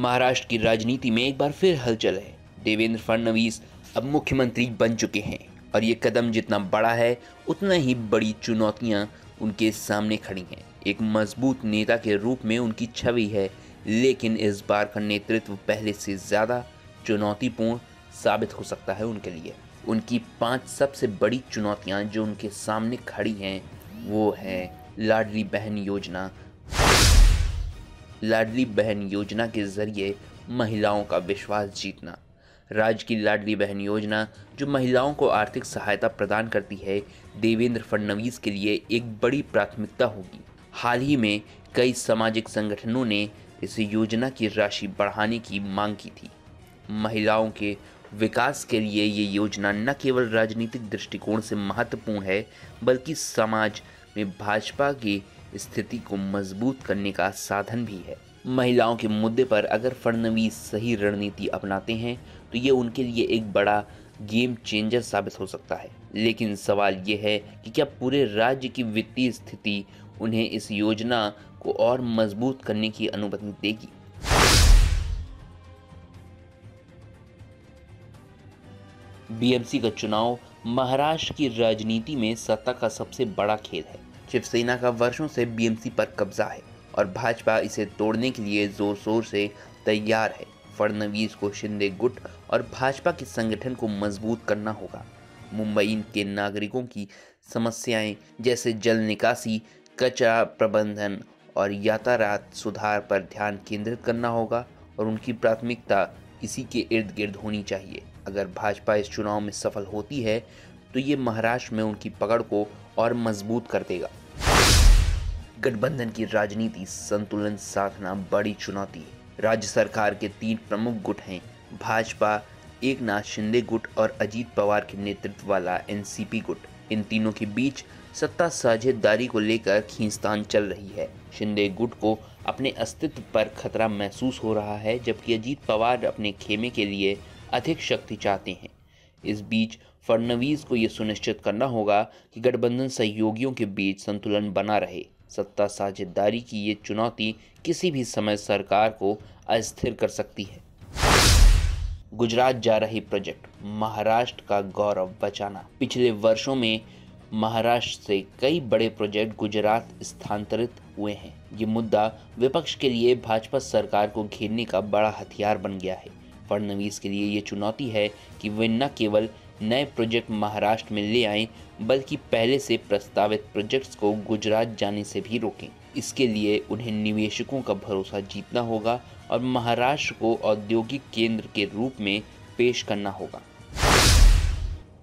महाराष्ट्र की राजनीति में एक बार फिर हलचल है। देवेंद्र फडणवीस अब मुख्यमंत्री बन चुके हैं और ये कदम जितना बड़ा है उतना ही बड़ी चुनौतियां उनके सामने खड़ी हैं। एक मजबूत नेता के रूप में उनकी छवि है, लेकिन इस बार का नेतृत्व पहले से ज़्यादा चुनौतीपूर्ण साबित हो सकता है उनके लिए। उनकी 5 सबसे बड़ी चुनौतियां जो उनके सामने खड़ी हैं वो है लाडली बहन योजना। लाडली बहन योजना के जरिए महिलाओं का विश्वास जीतना। राज्य की लाडली बहन योजना जो महिलाओं को आर्थिक सहायता प्रदान करती है, देवेंद्र फडणवीस के लिए एक बड़ी प्राथमिकता होगी। हाल ही में कई सामाजिक संगठनों ने इस योजना की राशि बढ़ाने की मांग की थी। महिलाओं के विकास के लिए ये योजना न केवल राजनीतिक दृष्टिकोण से महत्वपूर्ण है, बल्कि समाज में भाजपा की स्थिति को मजबूत करने का साधन भी है। महिलाओं के मुद्दे पर अगर फडणवीस सही रणनीति अपनाते हैं तो ये उनके लिए एक बड़ा गेम चेंजर साबित हो सकता है। लेकिन सवाल ये है कि क्या पूरे राज्य की वित्तीय स्थिति उन्हें इस योजना को और मजबूत करने की अनुमति देगी। बीएमसी का चुनाव महाराष्ट्र की राजनीति में सत्ता का सबसे बड़ा खेल है। शिवसेना का वर्षों से बीएमसी पर कब्जा है और भाजपा इसे तोड़ने के लिए जोर शोर से तैयार है। फडणवीस को शिंदे गुट और भाजपा के संगठन को मजबूत करना होगा। मुंबई के नागरिकों की समस्याएं जैसे जल निकासी, कचरा प्रबंधन और यातायात सुधार पर ध्यान केंद्रित करना होगा और उनकी प्राथमिकता इसी के इर्द गिर्द होनी चाहिए। अगर भाजपा इस चुनाव में सफल होती है तो ये महाराष्ट्र में उनकी पकड़ को और मजबूत कर देगा। गठबंधन की राजनीति संतुलन साधना बड़ी चुनौती है। राज्य सरकार के 3 प्रमुख गुट हैं, भाजपा, एकनाथ शिंदे गुट और अजीत पवार के नेतृत्व वाला एनसीपी गुट। इन तीनों के बीच सत्ता साझेदारी को लेकर खींचतान चल रही है। शिंदे गुट को अपने अस्तित्व पर खतरा महसूस हो रहा है, जबकि अजीत पवार अपने खेमे के लिए अधिक शक्ति चाहते हैं। इस बीच फडणवीस को यह सुनिश्चित करना होगा कि गठबंधन सहयोगियों के बीच संतुलन बना रहे। सत्ता साझेदारी की ये चुनौती किसी भी समय सरकार को अस्थिर कर सकती है। गुजरात जा रहे प्रोजेक्ट, महाराष्ट्र का गौरव बचाना। पिछले वर्षों में महाराष्ट्र से कई बड़े प्रोजेक्ट गुजरात स्थानांतरित हुए हैं। ये मुद्दा विपक्ष के लिए भाजपा सरकार को घेरने का बड़ा हथियार बन गया है। फडणवीस के लिए ये चुनौती है कि वे न केवल नए प्रोजेक्ट महाराष्ट्र में ले आएं, बल्कि पहले से प्रस्तावित प्रोजेक्ट्स को गुजरात जाने से भी रोकें। इसके लिए उन्हें निवेशकों का भरोसा जीतना होगा और महाराष्ट्र को औद्योगिक केंद्र के रूप में पेश करना होगा।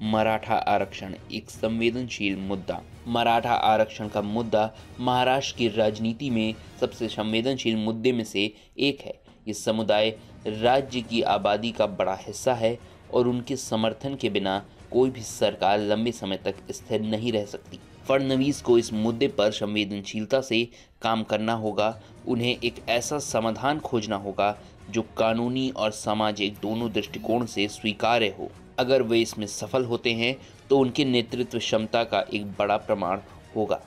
मराठा आरक्षण एक संवेदनशील मुद्दा। मराठा आरक्षण का मुद्दा महाराष्ट्र की राजनीति में सबसे संवेदनशील मुद्दे में से एक है। ये समुदाय राज्य की आबादी का बड़ा हिस्सा है और उनके समर्थन के बिना कोई भी सरकार लंबे समय तक स्थिर नहीं रह सकती। फडणवीस को इस मुद्दे पर संवेदनशीलता से काम करना होगा। उन्हें एक ऐसा समाधान खोजना होगा जो कानूनी और सामाजिक दोनों दृष्टिकोण से स्वीकार्य हो। अगर वे इसमें सफल होते हैं तो उनके नेतृत्व क्षमता का एक बड़ा प्रमाण होगा।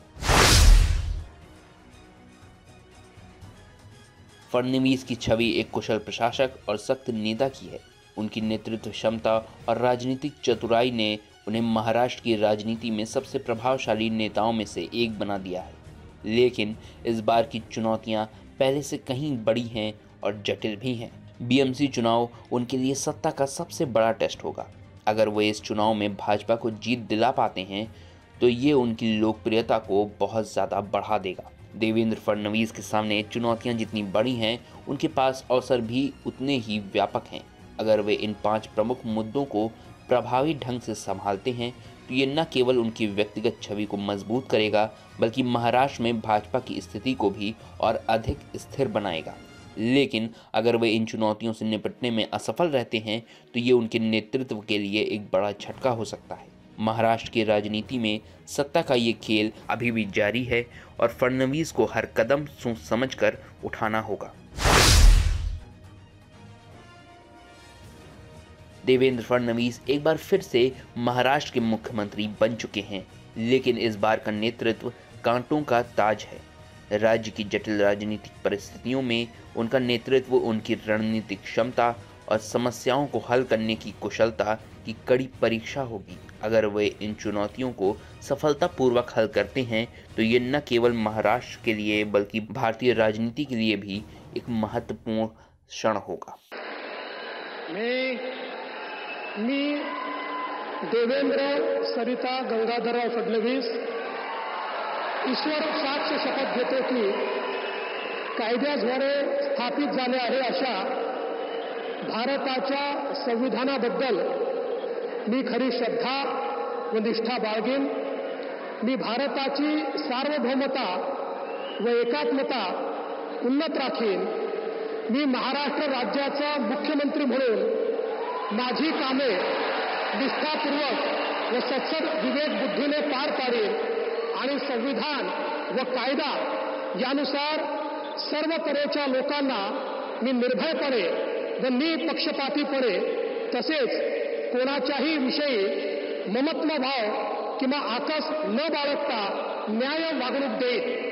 फडणवीस की छवि एक कुशल प्रशासक और सख्त नेता की है। उनकी नेतृत्व क्षमता और राजनीतिक चतुराई ने उन्हें महाराष्ट्र की राजनीति में सबसे प्रभावशाली नेताओं में से एक बना दिया है। लेकिन इस बार की चुनौतियां पहले से कहीं बड़ी हैं और जटिल भी हैं। बीएमसी चुनाव उनके लिए सत्ता का सबसे बड़ा टेस्ट होगा। अगर वे इस चुनाव में भाजपा को जीत दिला पाते हैं तो ये उनकी लोकप्रियता को बहुत ज़्यादा बढ़ा देगा। देवेंद्र फडणवीस के सामने चुनौतियां जितनी बड़ी हैं, उनके पास अवसर भी उतने ही व्यापक हैं। अगर वे इन 5 प्रमुख मुद्दों को प्रभावी ढंग से संभालते हैं तो ये न केवल उनकी व्यक्तिगत छवि को मजबूत करेगा, बल्कि महाराष्ट्र में भाजपा की स्थिति को भी और अधिक स्थिर बनाएगा। लेकिन अगर वे इन चुनौतियों से निपटने में असफल रहते हैं तो ये उनके नेतृत्व के लिए एक बड़ा झटका हो सकता है। महाराष्ट्र की राजनीति में सत्ता का ये खेल अभी भी जारी है और फडणवीस को हर कदम सोच समझकर उठाना होगा। देवेंद्र फडणवीस एक बार फिर से महाराष्ट्र के मुख्यमंत्री बन चुके हैं, लेकिन इस बार का नेतृत्व कांटों का ताज है। राज्य की जटिल राजनीतिक परिस्थितियों में उनका नेतृत्व उनकी रणनीतिक क्षमता और समस्याओं को हल करने की कुशलता की कड़ी परीक्षा होगी। अगर वे इन चुनौतियों को सफलतापूर्वक हल करते हैं तो ये न केवल महाराष्ट्र के लिए बल्कि भारतीय राजनीति के लिए भी एक महत्वपूर्ण क्षण होगा। मी देवेंद्र सरिता गंगाधरराव फडणवीस ईश्वर साक्ष शपथ घेतो की कायद्याद्वारे स्थापित झाले आहे अशा भारताच्या संविधानाबद्दल मी खरी श्रद्धा व निष्ठा बाळगेन। मी भारताची सार्वभौमता व एकात्मता उन्नत राखीन। मी महाराष्ट्र राज्याचा मुख्यमंत्री म्हणून माझी कामे निष्ठापूर्वक व सत्सद विवेक बुद्धीने पार पाडेन आणि संविधान व कायदा यानुसार सर्व तऱ्हेच्या लोकांना मी निर्भयपणे व निपक्षपातीपणे तसेच कोणाच्याही विषयी ममत्व भाव किंवा आकस न बाळगता न्याय वागणूक देईन।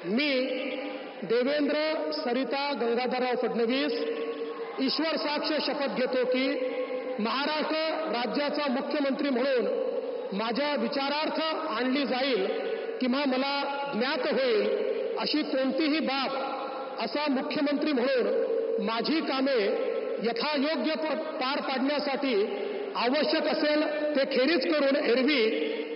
मी देवेंद्र सरिता गंगाधरराव फडणवीस ईश्वर साक्ष शपथ घेतो की महाराष्ट्र राज्याचा मुख्यमंत्री म्हणून माझ्या विचारार्थ आणली जाईल किंवा मला ज्ञात होईल अशी कोणतीही बाब असा मुख्यमंत्री म्हणून माझी कामे यथायोग्य पार पाडण्यासाठी आवश्यक असेल ते खेरीज करून एरवी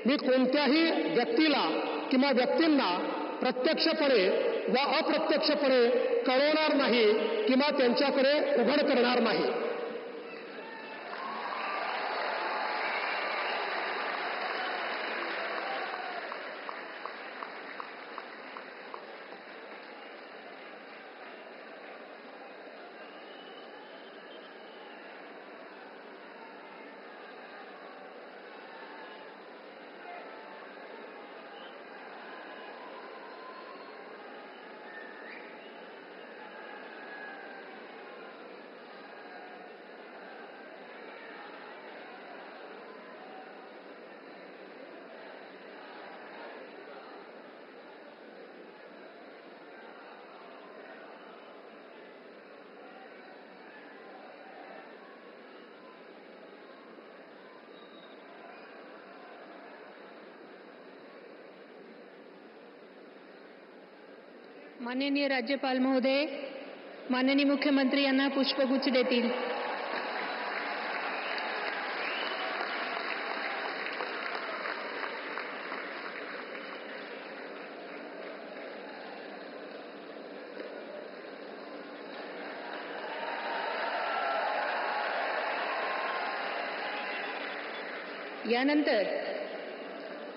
मी कोणत्याही व्यक्तीला किंवा व्यक्तींना प्रत्यक्षपणे व अप्रत्यक्षपणे कळवणार नाही किंवा त्यांच्याकडे उघड करणार नाही। माननीय राज्यपाल महोदय, माननीय मुख्यमंत्री यांना पुष्पगुच्छ देतील। यानंतर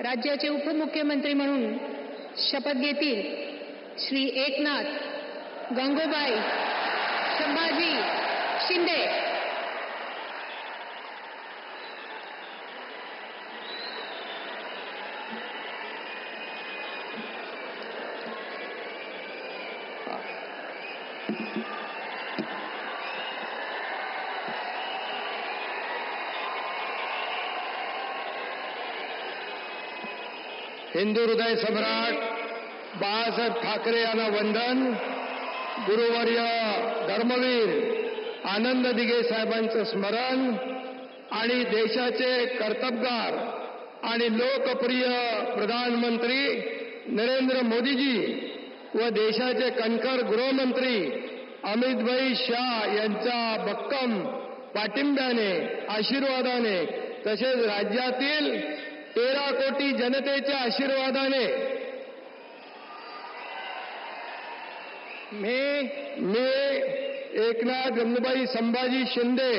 राज्याचे उपमुख्यमंत्री म्हणून शपथ घेतील श्री एकनाथ गंगूबाई संभाजी शिंदे। हिंदू हृदय सम्राट बाळासाहेब ठाकरे यांना वंदन। गुरुवर्य धर्मवीर आनंद दिघे साहेबांचं स्मरण आणि देशाचे कर्तबगार आणि लोकप्रिय प्रधानमंत्री नरेंद्र मोदीजी व देशाचे कणखर गृहमंत्री अमितभाई शाह यांच्या भक्कम पाठिंब्याने आशीर्वादाने तसेच राज्यातील 13 कोटी जनतेच्या आशीर्वादाने मी एकनाथ गंगूबाई संभाजी शिंदे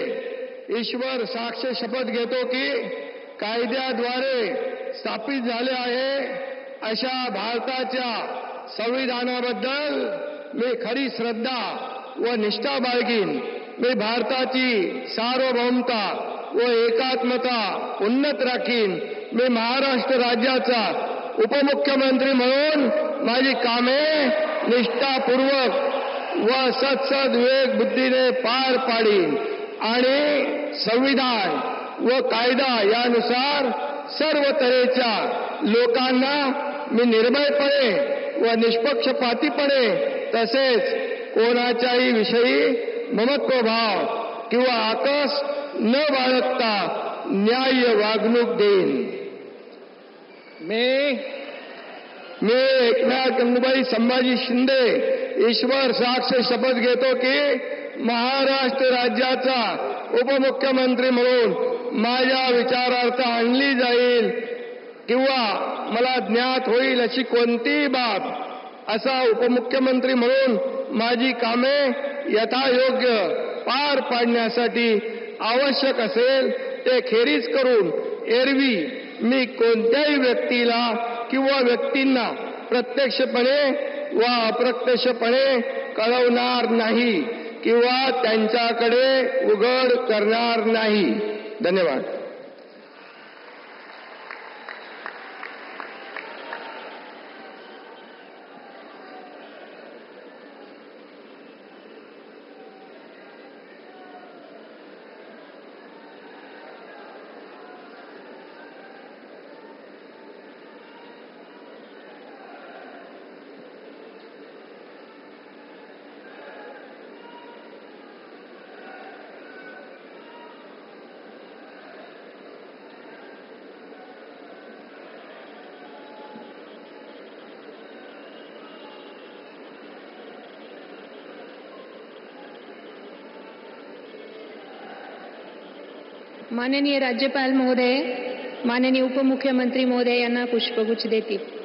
ईश्वर साक्ष शपथ घेतो की कायद्याद्वारे स्थापित झाले आहे अशा भारताच्या संविधानाबद्दल मी खरी श्रद्धा व निष्ठा बाळगीन। मी भारताची सार्वभौमता व एकात्मता उन्नत राखीन। मी महाराष्ट्र राज्याचा उपमुख्यमंत्री म्हणून माझी कामे निष्ठापूर्वक व सत्सद विवेक बुद्धीने पार पाडीन आणि संविधान व कायदा यानुसार सर्व तऱ्हेच्या लोकांना मी निर्भयपणे व निष्पक्षपातीपणे तसेच कोणाच्याही विषयी ममत्वभाव किंवा आकस न बाळगता न्याय्य वागणूक देईन. मी एकनाथ गंगूबाई संभाजी शिंदे ईश्वर साक्ष शपथ घेतो की महाराष्ट्र राज्याचा उपमुख्यमंत्री म्हणून माझ्या विचारार्थ आणली जाईल किंवा मला ज्ञात होईल अशी कोणतीही बाब असा उपमुख्यमंत्री म्हणून माझी कामे यथायोग्य पार पाडण्यासाठी आवश्यक असेल ते खेरीज करून एरवी मी कोणत्याही व्यक्तीला किंवा व्यक्तींना प्रत्यक्षपणे व अप्रत्यक्षपणे कळवणार नाही किंवा त्यांच्याकडे उघड करणार नाही. धन्यवाद. माननीय राज्यपाल महोदय, माननीय उपमुख्यमंत्री महोदय यांना पुष्पगुच्छ देतील.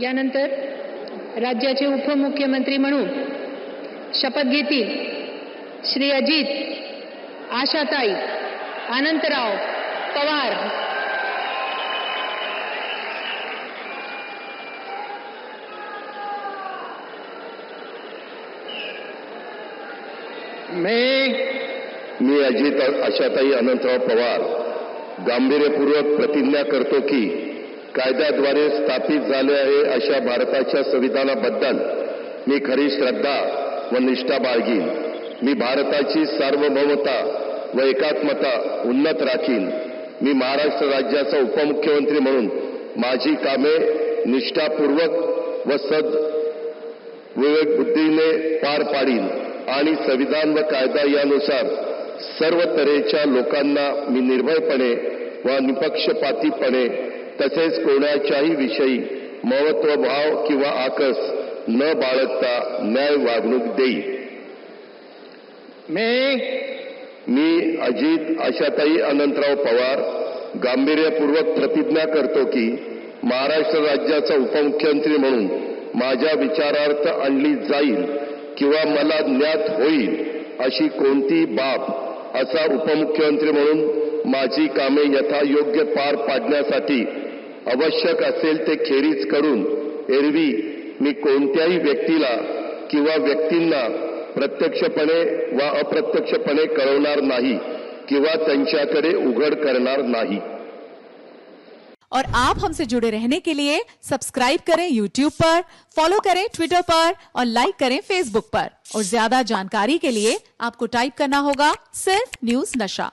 यानंतर राज्याचे उपमुख्यमंत्री म्हणून शपथ घेतील श्री अजित आशाताई अनंतराव पवार. मी अजित आशाताई अनंतराव पवार गांभीर्यपूर्वक प्रतिज्ञा करतो की कायद्याद्वारे स्थापित झाले आहे अशा भारताच्या संविधानाबद्दल मी खरी श्रद्धा व निष्ठा बाळगीन. मी भारताची सार्वभौमता व एकात्मता उन्नत राखीन. मी महाराष्ट्र राज्याचा उपमुख्यमंत्री म्हणून माझी कामे निष्ठापूर्वक व विवेक बुद्धीने पार पाडीन आणि संविधान व कायदा यानुसार सर्व तऱ्हेच्या लोकांना मी निर्भयपणे व निपक्षपातीपणे तसेच कोणाच्याही विषयी महत्वभाव किंवा आकस न बाळगता न्याय वागणूक देईल. मी अजित आशाताई अनंतराव पवार गांभीर्यपूर्वक प्रतिज्ञा करतो की महाराष्ट्र राज्याचा उपमुख्यमंत्री म्हणून माझ्या विचारार्थ आणली जाईल किंवा मला ज्ञात होईल अशी कोणती बाब असा उपमुख्यमंत्री म्हणून माझी कामे यथायोग्य पार पाडण्यासाठी आवश्यक असेल ते खेरीज करून एरवी मी कोणत्याही व्यक्तीला किंवा व्यक्तींना प्रत्यक्षपणे व अप्रत्यक्षपणे कळवणार नाही किंवा त्यांच्याकडे उघड करणार नाही. और आप हमसे जुड़े रहने के लिए सब्सक्राइब करें YouTube पर, फॉलो करें Twitter पर और लाइक करें Facebook पर. और ज्यादा जानकारी के लिए आपको टाइप करना होगा सिर्फ न्यूज नशा.